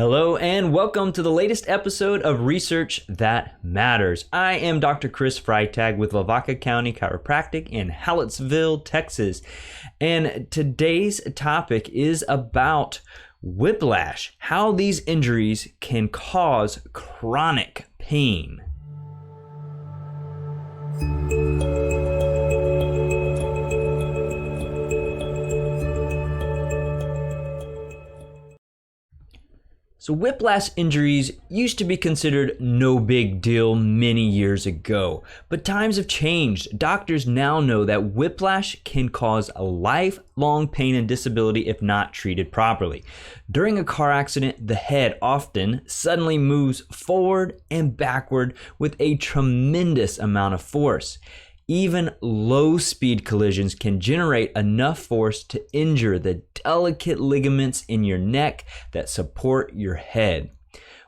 Hello and welcome to the latest episode of Research That Matters. I am Dr. Chris Freitag with Lavaca County Chiropractic in Hallettsville, Texas. And today's topic is about whiplash, how these injuries can cause chronic pain. So whiplash injuries used to be considered no big deal many years ago, but times have changed. Doctors now know that whiplash can cause a lifelong pain and disability if not treated properly. During a car accident, the head often suddenly moves forward and backward with a tremendous amount of force. Even low-speed collisions can generate enough force to injure the delicate ligaments in your neck that support your head.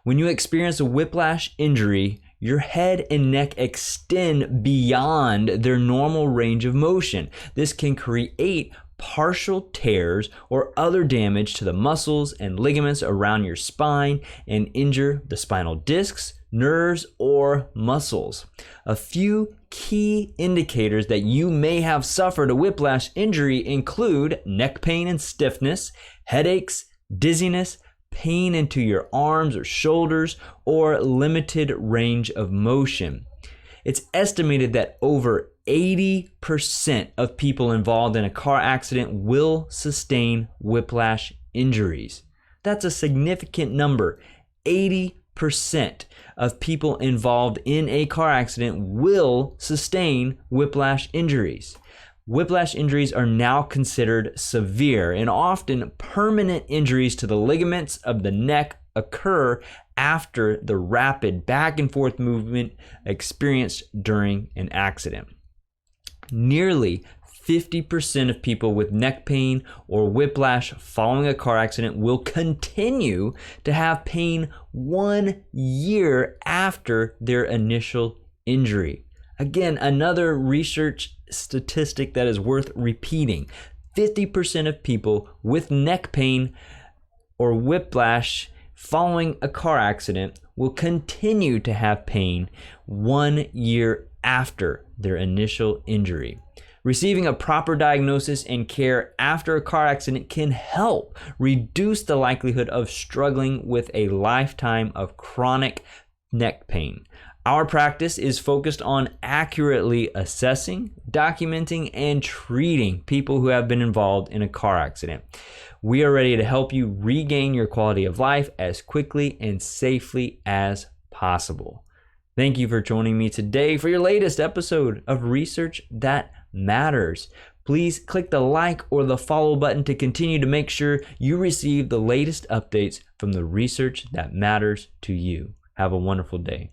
When you experience a whiplash injury, your head and neck extend beyond their normal range of motion. This can create partial tears or other damage to the muscles and ligaments around your spine and injure the spinal discs, nerves, or muscles. A few key indicators that you may have suffered a whiplash injury include neck pain and stiffness, headaches, dizziness, pain into your arms or shoulders, or limited range of motion. It's estimated that over 80% of people involved in a car accident will sustain whiplash injuries. That's a significant number. 80% of people involved in a car accident will sustain whiplash injuries. Whiplash injuries are now considered severe, and often permanent injuries to the ligaments of the neck occur after the rapid back and forth movement experienced during an accident. Nearly 50% of people with neck pain or whiplash following a car accident will continue to have pain 1 year after their initial injury. Again, another research statistic that is worth repeating. 50% of people with neck pain or whiplash following a car accident will continue to have pain 1 year after their initial injury. Receiving a proper diagnosis and care after a car accident can help reduce the likelihood of struggling with a lifetime of chronic neck pain. Our practice is focused on accurately assessing, documenting, and treating people who have been involved in a car accident. We are ready to help you regain your quality of life as quickly and safely as possible. Thank you for joining me today for your latest episode of Research That Matters. Please click the like or the follow button to continue to make sure you receive the latest updates from the research that matters to you. Have a wonderful day.